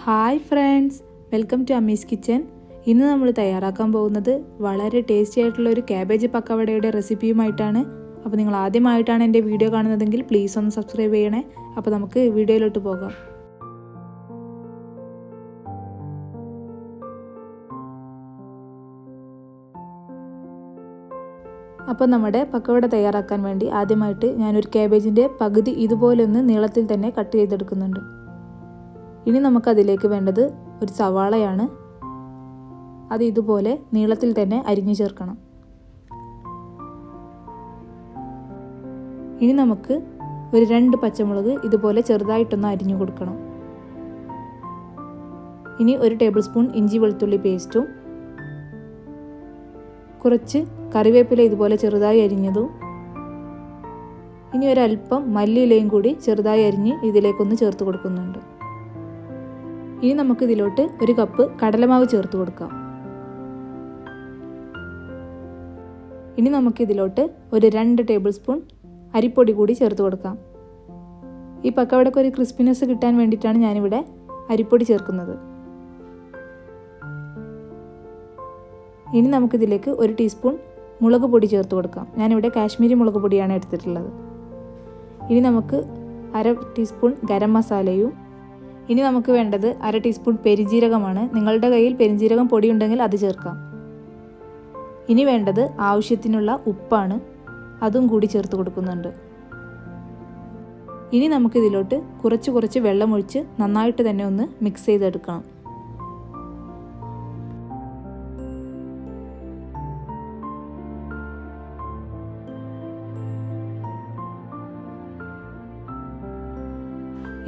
Hi friends, welcome to Ammi's kitchen. ഇന്ന് നമ്മൾ തയ്യാറാക്കാൻ പോകുന്നത് വളരെ ടേസ്റ്റി ആയിട്ടുള്ള ഒരു ക്യാബേജ് പക്കവടയുടെ റെസിപ്പിയുമായിട്ടാണ്. അപ്പോൾ നിങ്ങൾ ആദ്യമായിട്ടാണ് എൻ്റെ വീഡിയോ കാണുന്നതെങ്കിൽ പ്ലീസ് ഒന്ന് സബ്സ്ക്രൈബ് ചെയ്യണേ. അപ്പോൾ നമുക്ക് വീഡിയോയിലോട്ട് പോകാം. അപ്പോൾ നമ്മുടെ പക്കവട തയ്യാറാക്കാൻ വേണ്ടി ആദ്യമായിട്ട് ഞാനൊരു ക്യാബേജിൻ്റെ പകുതി ഇതുപോലെ ഒന്ന് നീളത്തിൽ തന്നെ കട്ട് ചെയ്തെടുക്കുന്നുണ്ട്. ഇനി നമുക്കതിലേക്ക് വേണ്ടത് ഒരു സവാളയാണ്. അത് ഇതുപോലെ നീളത്തിൽ തന്നെ അരിഞ്ഞു ചേർക്കണം. ഇനി നമുക്ക് ഒരു 2 പച്ചമുളക് ഇതുപോലെ ചെറുതായിട്ടൊന്ന് അരിഞ്ഞു കൊടുക്കണം. ഇനി 1 ടേബിൾ സ്പൂൺ ഇഞ്ചി വെളുത്തുള്ളി പേസ്റ്റും, കുറച്ച് കറിവേപ്പില ഇതുപോലെ ചെറുതായി അരിഞ്ഞതും, ഇനി ഒരല്പം മല്ലിയിലയും കൂടി ചെറുതായി അരിഞ്ഞ് ഇതിലേക്കൊന്ന് ചേർത്ത് കൊടുക്കുന്നുണ്ട്. ഇനി നമുക്കിതിലോട്ട് 1 കപ്പ് കടലമാവ് ചേർത്ത് കൊടുക്കാം. ഇനി നമുക്കിതിലോട്ട് ഒരു 2 ടേബിൾ സ്പൂൺ അരിപ്പൊടി കൂടി ചേർത്ത് കൊടുക്കാം. ഈ പക്കവടയ്ക്ക് ഒരു ക്രിസ്പിനെസ് കിട്ടാൻ വേണ്ടിയിട്ടാണ് ഞാനിവിടെ അരിപ്പൊടി ചേർക്കുന്നത്. ഇനി നമുക്കിതിലേക്ക് 1 ടീസ്പൂൺ മുളക് പൊടി ചേർത്ത് കൊടുക്കാം. ഞാനിവിടെ കാശ്മീരി മുളക് പൊടിയാണ് എടുത്തിട്ടുള്ളത്. ഇനി നമുക്ക് 1/2 ടീസ്പൂൺ ഗരം മസാലയും, ഇനി നമുക്ക് വേണ്ടത് 1/2 ടീസ്പൂൺ പെരിഞ്ജീരകമാണ്. നിങ്ങളുടെ കയ്യിൽ പെരിഞ്ജീരകം പൊടി ഉണ്ടെങ്കിൽ അത് ചേർക്കാം. ഇനി വേണ്ടത് ആവശ്യത്തിനുള്ള ഉപ്പാണ്, അതും കൂടി ചേർത്ത് കൊടുക്കുന്നുണ്ട്. ഇനി നമുക്കിതിലോട്ട് കുറച്ച് വെള്ളം ഒഴിച്ച് നന്നായിട്ട് തന്നെ ഒന്ന് മിക്സ് ചെയ്തെടുക്കണം.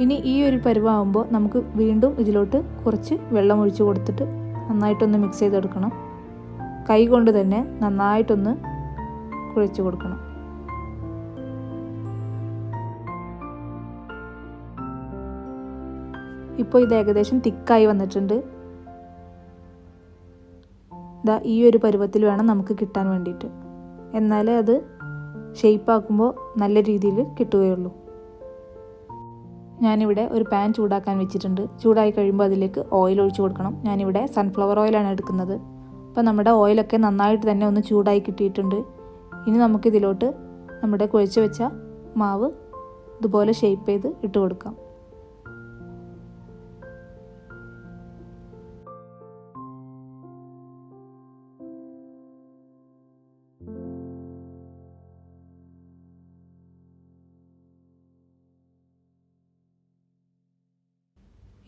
ഇനി ഈ ഒരു പരുവാകുമ്പോൾ നമുക്ക് വീണ്ടും ഇതിലോട്ട് കുറച്ച് വെള്ളം ഒഴിച്ച് കൊടുത്തിട്ട് നന്നായിട്ടൊന്ന് മിക്സ് ചെയ്തെടുക്കണം. കൈ കൊണ്ട് തന്നെ നന്നായിട്ടൊന്ന് കുഴച്ച് കൊടുക്കണം. ഇപ്പോൾ ഇത് ഏകദേശം തിക്കായി വന്നിട്ടുണ്ട്. ദാ ഈ ഒരു പരുവത്തിൽ വേണം നമുക്ക് കിട്ടാൻ വേണ്ടിയിട്ട്. എന്നാലേ അത് ഷേപ്പാക്കുമ്പോൾ നല്ല രീതിയിൽ കിട്ടുകയുള്ളൂ. ഞാനിവിടെ ഒരു പാൻ ചൂടാക്കാൻ വെച്ചിട്ടുണ്ട്. ചൂടായി കഴിയുമ്പോൾ അതിലേക്ക് ഓയിൽ ഒഴിച്ച് കൊടുക്കണം. ഞാനിവിടെ സൺഫ്ലവർ ഓയിലാണ് എടുക്കുന്നത്. അപ്പോൾ നമ്മുടെ ഓയിലൊക്കെ നന്നായിട്ട് തന്നെ ഒന്ന് ചൂടായി കിട്ടിയിട്ടുണ്ട്. ഇനി നമുക്കിതിലോട്ട് നമ്മുടെ കുഴച്ച് വെച്ച മാവ് ഇതുപോലെ ഷേപ്പ് ചെയ്ത് ഇട്ട് കൊടുക്കാം.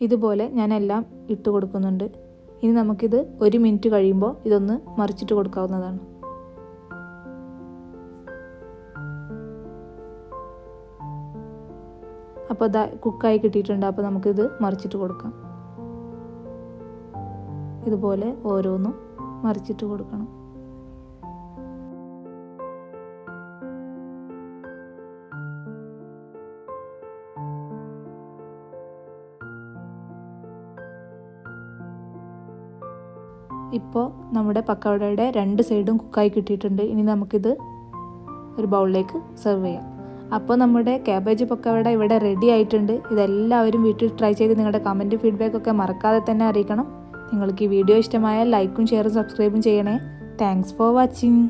ഇതുപോലെ ഞാനെല്ലാം ഇട്ട് കൊടുക്കുന്നുണ്ട്. ഇനി നമുക്കിത് 1 മിനിറ്റ് കഴിയുമ്പോൾ ഇതൊന്ന് മറിച്ചിട്ട് കൊടുക്കാവുന്നതാണ്. അപ്പോൾ അത് കുക്കായി കിട്ടിയിട്ടുണ്ട്. അപ്പോൾ നമുക്കിത് മറിച്ചിട്ട് കൊടുക്കാം. ഇതുപോലെ ഓരോന്നും മറിച്ചിട്ട് കൊടുക്കണം. ഇപ്പോൾ നമ്മുടെ പക്കവടയുടെ 2 സൈഡും കുക്കായി കിട്ടിയിട്ടുണ്ട്. ഇനി നമുക്കിത് ഒരു ബൗളിലേക്ക് സെർവ് ചെയ്യാം. അപ്പോൾ നമ്മുടെ ക്യാബേജ് പക്കവട ഇവിടെ റെഡി ആയിട്ടുണ്ട്. ഇതെല്ലാവരും വീട്ടിൽ ട്രൈ ചെയ്ത് നിങ്ങളുടെ കമൻറ്റ് ഫീഡ്ബാക്കൊക്കെ മറക്കാതെ തന്നെ അറിയിക്കണം. നിങ്ങൾക്ക് ഈ വീഡിയോ ഇഷ്ടമായാൽ ലൈക്കും ഷെയറും സബ്സ്ക്രൈബും ചെയ്യണേ. Thanks for watching.